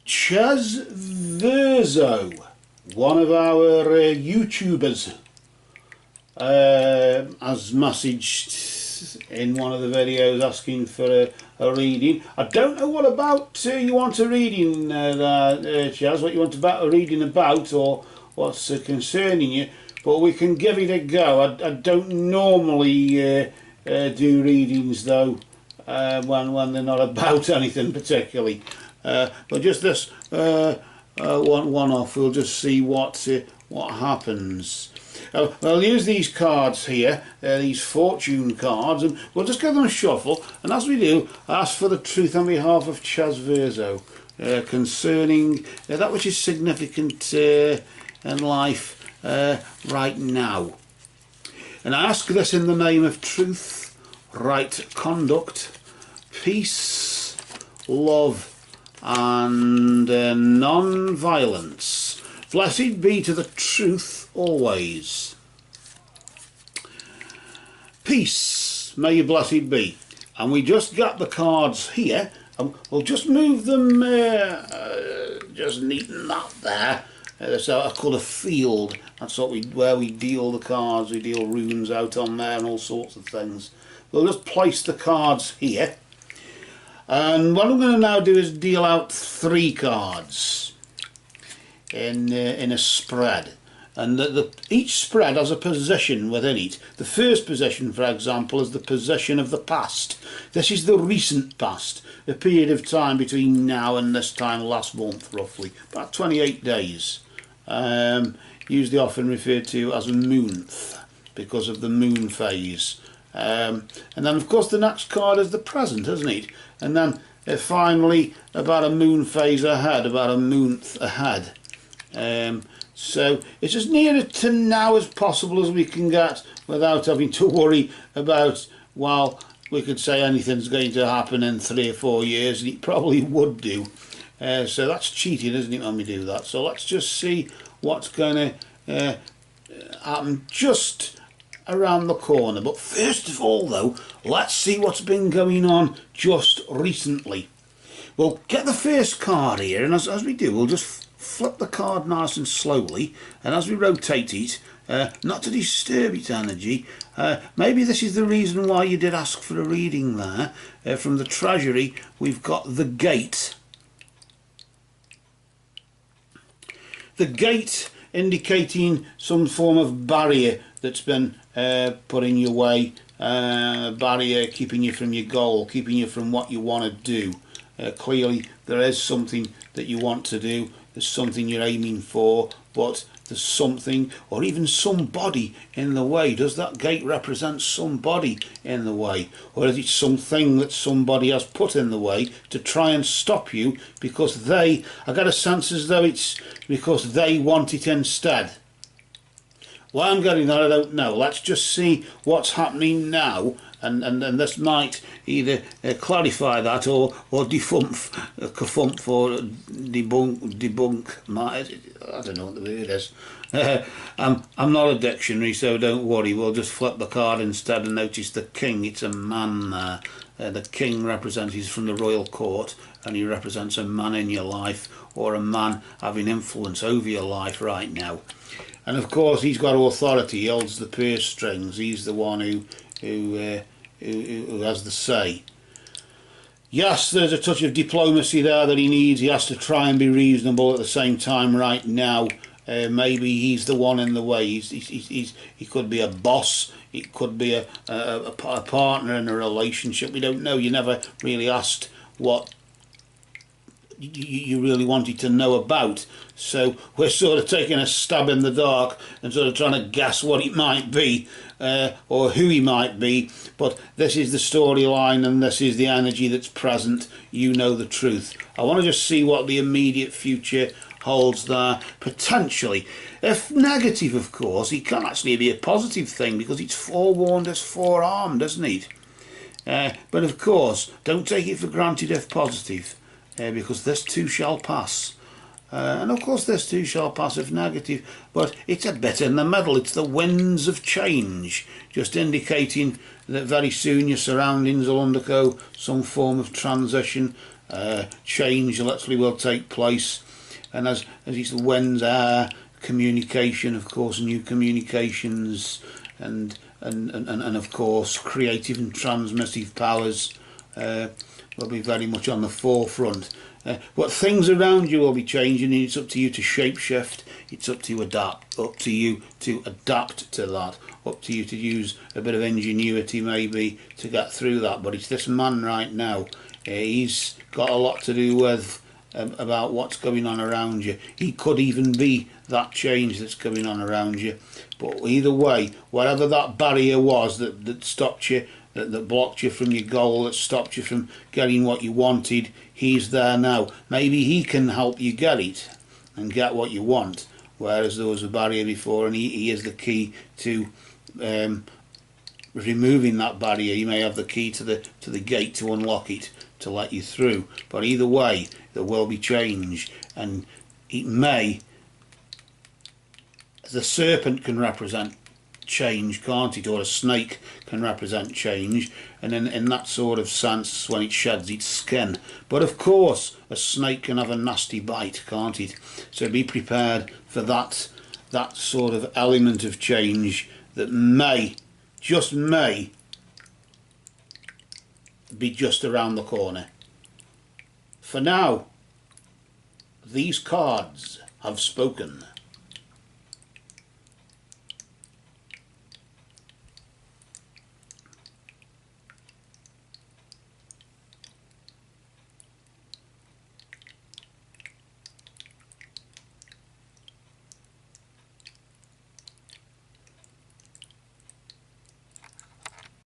Chaz Verzo, one of our YouTubers, has messaged in one of the videos asking for a reading. I don't know what about you want a reading, Chaz, what you want a reading about, or what's concerning you, but we can give it a go. I don't normally do readings though, when they're not about anything particularly. But just this one off, we'll just see what happens. I'll use these cards here, these fortune cards, and we'll just give them a shuffle, and as we do, ask for the truth on behalf of Chaz Verzo concerning that which is significant in life right now. And I ask this in the name of truth, right conduct, peace, love, and non-violence. Blessed be to the truth always. Peace, may you blessed be. And we just got the cards here, and we'll just move them, just neaten that there. So I call a field. That's what where we deal the cards. We deal runes out on there and all sorts of things. We'll just place the cards here. And what I'm going to now do is deal out 3 cards in a spread, and each spread has a position within it. The first position, for example, is the position of the past. This is the recent past, a period of time between now and this time last month, roughly about 28 days. Usually often referred to as a moonth because of the moon phase. And then of course the next card is the present, isn't it? And then finally about a moon phase ahead, about a month ahead. So it's as near to now as possible as we can get without having to worry about, well, we could say anything's going to happen in 3 or 4 years, and it probably would do. So that's cheating, isn't it, when we do that? So let's just see what's going to happen just around the corner. But first of all though, let's see what's been going on just recently. We'll get the first card here, and as we do, we'll just flip the card nice and slowly, and as we rotate it, not to disturb its energy, maybe this is the reason why you did ask for a reading there. From the Treasury we've got the Gate. The Gate indicating some form of barrier that's been put in your way, barrier keeping you from your goal, keeping you from what you want to do. Clearly there is something that you want to do, there's something you're aiming for, but there's something or even somebody in the way. Does that gate represent somebody in the way, or is it something that somebody has put in the way to try and stop you because I get a sense as though it's because they want it instead. Why I'm getting that I don't know. Let's just see what's happening now, and this might either clarify that or defunct, kerfumph, or debunk. I don't know what the word is. I'm not a dictionary, so don't worry. We'll just flip the card instead and notice the king. It's a man there. The king represents from the royal court, and he represents a man in your life, or a man having influence over your life right now. And of course he's got authority, he holds the purse strings, he's the one who has the say. Yes, there's a touch of diplomacy there that he needs. He has to try and be reasonable at the same time right now. Maybe he's the one in the way. He could be a boss, it could be a partner in a relationship, we don't know. You never really asked what you really wanted to know about, so we're sort of taking a stab in the dark and sort of trying to guess what it might be, or who he might be. But this is the storyline, and this is the energy that's present. You know the truth. I want to just see what the immediate future holds there, potentially. If negative, of course, it can actually be a positive thing, because it's forewarned as forearmed, isn't it? But of course, don't take it for granted if positive. Because this too shall pass. And of course this too shall pass if negative, but it's a bit in the middle. It's the winds of change, just indicating that very soon your surroundings will undergo some form of transition. Change literally will take place, and as it's the winds are communication, of course, new communications, and of course creative and transmissive powers will be very much on the forefront. But things around you will be changing, and it's up to you to shapeshift. It's up to adapt. Up to you to adapt to that. Up to you to use a bit of ingenuity maybe to get through that. But it's this man right now. He's got a lot to do with about what's going on around you. He could even be that change that's going on around you. But either way, whatever that barrier was that stopped you, that blocked you from your goal, that stopped you from getting what you wanted, he's there now. Maybe he can help you get it and get what you want, whereas there was a barrier before, and he is the key to removing that barrier. You may have the key to the gate to unlock it, to let you through. But either way, there will be change, and it may, the serpent can represent change, can't it? Or a snake can represent change, and in that sort of sense when it sheds its skin. But of course a snake can have a nasty bite, can't it? So be prepared for that sort of element of change that may, just may, be just around the corner. For now, these cards have spoken.